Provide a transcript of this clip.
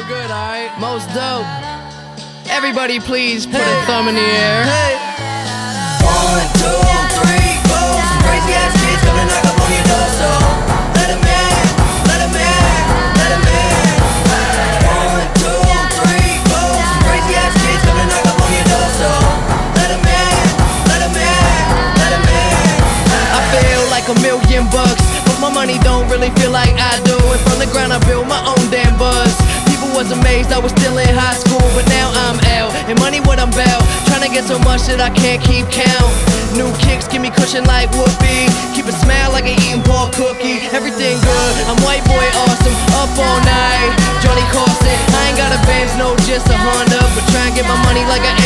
good, alright? Most dope. Everybody please put a thumb in the air. Hey. 1, 2, 3, 4. Some crazy ass kids gonna knock up on your door, so let 'em in, let 'em in, let 'em in. 1, 2, 3, 4. Some crazy ass kids gonna knock up on your door, so let 'em in, let 'em in, let 'em in. I feel like $1,000,000, but my money don't really feel like I do. And from the ground I built my own damn buzz. People was amazed I was still in high school, but now I'm out, and money what I'm about. Trying to get so much that I can't keep count. New kicks give me cushion like whoopee. Keep a smile like an eating pork cookie. Everything good, I'm white boy awesome. Up all night, Johnny Carson. I ain't got a Benz, no, just a Honda, but try and get my money like an